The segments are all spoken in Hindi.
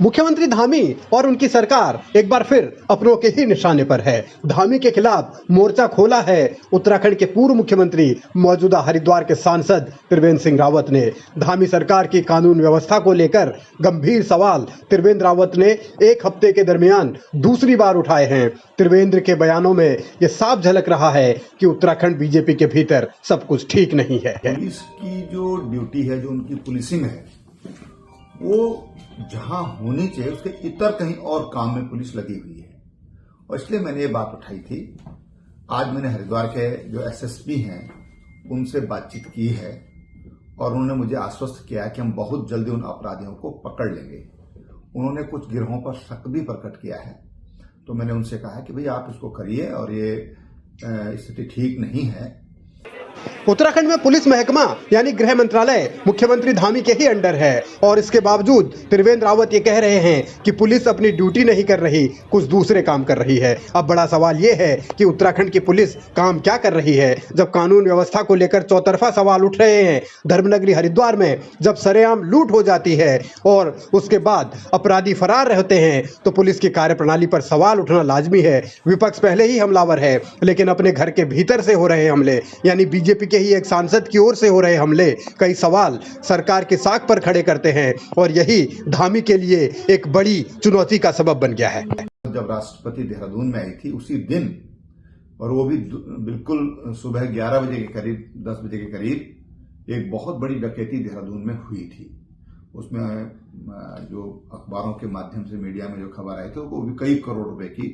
मुख्यमंत्री धामी और उनकी सरकार एक बार फिर अपनों के ही निशाने पर है। धामी के खिलाफ मोर्चा खोला है उत्तराखंड के पूर्व मुख्यमंत्री मौजूदा हरिद्वार के सांसद त्रिवेंद्र सिंह रावत ने। धामी सरकार की कानून व्यवस्था को लेकर गंभीर सवाल त्रिवेंद्र रावत ने एक हफ्ते के दरमियान दूसरी बार उठाए हैं। त्रिवेंद्र के बयानों में यह साफ झलक रहा है कि उत्तराखंड बीजेपी के भीतर सब कुछ ठीक नहीं है। पुलिस की जो ड्यूटी है, जो उनकी पुलिसिंग है, वो जहां होनी चाहिए उसके इतर कहीं और काम में पुलिस लगी हुई है। और इसलिए मैंने ये बात उठाई थी। आज मैंने हरिद्वार के जो एसएसपी हैं उनसे बातचीत की है और उन्होंने मुझे आश्वस्त किया है कि हम बहुत जल्दी उन अपराधियों को पकड़ लेंगे। उन्होंने कुछ गिरोहों पर शक भी प्रकट किया है, तो मैंने उनसे कहा कि भाई आप इसको करिए और ये स्थिति ठीक नहीं है। उत्तराखंड में पुलिस महकमा यानी गृह मंत्रालय मुख्यमंत्री धामी के ही अंडर है और इसके बावजूद त्रिवेंद्र रावत ये कह रहे हैं कि पुलिस अपनी ड्यूटी नहीं कर रही, कुछ दूसरे काम कर रही है। अब बड़ा सवाल ये है कि उत्तराखंड की पुलिस काम क्या कर रही है, जब कानून व्यवस्था को लेकर चौतरफा सवाल उठ रहे हैं। धर्मनगरी हरिद्वार में जब सरेआम लूट हो जाती है और उसके बाद अपराधी फरार रहते हैं तो पुलिस की कार्यप्रणाली पर सवाल उठना लाजमी है। विपक्ष पहले ही हमलावर है, लेकिन अपने घर के भीतर से हो रहे हमले यानी बीजेपी के ही एक सांसद की ओर से हो रहे हमले कई सवाल सरकार के साख पर खड़े करते हैं और यही धामी के लिए एक बड़ी चुनौती का सबब बन गया है। जब राष्ट्रपति देहरादून में आई थी उसी दिन, और वो भी बिल्कुल सुबह 11 बजे के करीब, 10 बजे के करीब, एक बहुत बड़ी डकैती देहरादून में हुई थी। उसमें जो अखबारों के माध्यम से मीडिया में जो खबर आई थी वो भी कई करोड़ रुपए की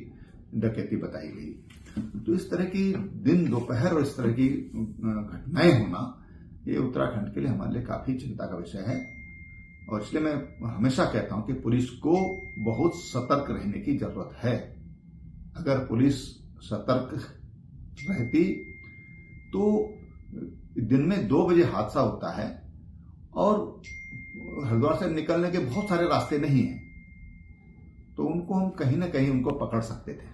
डकैती बताई गई। तो इस तरह की दिन दोपहर और इस तरह की घटनाएं होना, ये उत्तराखंड के लिए हमारे लिए काफी चिंता का विषय है। और इसलिए मैं हमेशा कहता हूं कि पुलिस को बहुत सतर्क रहने की जरूरत है। अगर पुलिस सतर्क रहती तो दिन में 2 बजे हादसा होता है और हरिद्वार से निकलने के बहुत सारे रास्ते नहीं हैं, तो उनको हम कहीं ना कहीं उनको पकड़ सकते थे।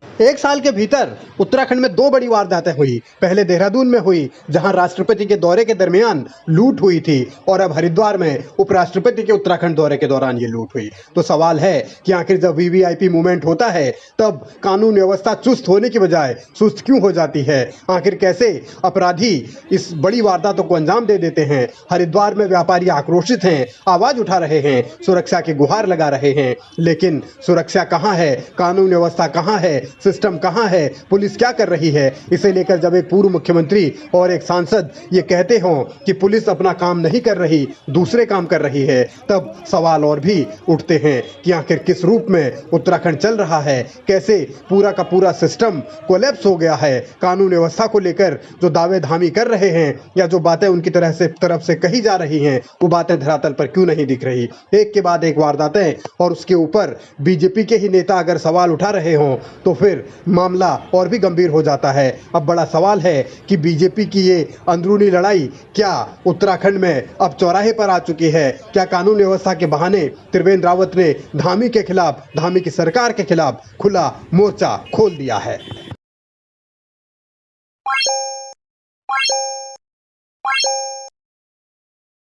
एक साल के भीतर उत्तराखंड में 2 बड़ी वारदातें हुई। पहले देहरादून में हुई जहां राष्ट्रपति के दौरे के दरमियान लूट हुई थी और अब हरिद्वार में उपराष्ट्रपति के उत्तराखंड दौरे के दौरान ये लूट हुई। तो सवाल है कि आखिर जब वीवीआईपी मूवमेंट होता है तब कानून व्यवस्था चुस्त होने की बजाय सुस्त क्यों हो जाती है? आखिर कैसे अपराधी इस बड़ी वारदातों को अंजाम दे देते हैं? हरिद्वार में व्यापारी आक्रोशित हैं, आवाज उठा रहे हैं, सुरक्षा की गुहार लगा रहे हैं, लेकिन सुरक्षा कहाँ है? कानून व्यवस्था कहाँ है? सिस्टम कहां है? पुलिस क्या कर रही है? इसे लेकर जब एक पूर्व मुख्यमंत्री और एक सांसद ये कहते हों कि पुलिस अपना काम नहीं कर रही, दूसरे काम कर रही है, तब सवाल और भी उठते हैं कि आखिर किस रूप में उत्तराखंड चल रहा है, कैसे पूरा का पूरा सिस्टम कोलैप्स हो गया है। कानून व्यवस्था को लेकर जो दावे धामी कर रहे हैं या जो बातें उनकी तरफ से कही जा रही हैं, वो बातें धरातल पर क्यों नहीं दिख रही? एक के बाद एक वारदातें और उसके ऊपर बीजेपी के ही नेता अगर सवाल उठा रहे हों तो फिर मामला और भी गंभीर हो जाता है। अब बड़ा सवाल है कि बीजेपी की ये अंदरूनी लड़ाई क्या उत्तराखंड में अब चौराहे पर आ चुकी है? क्या कानून व्यवस्था के बहाने त्रिवेंद्र रावत ने धामी के खिलाफ, धामी की सरकार के खिलाफ खुला मोर्चा खोल दिया है?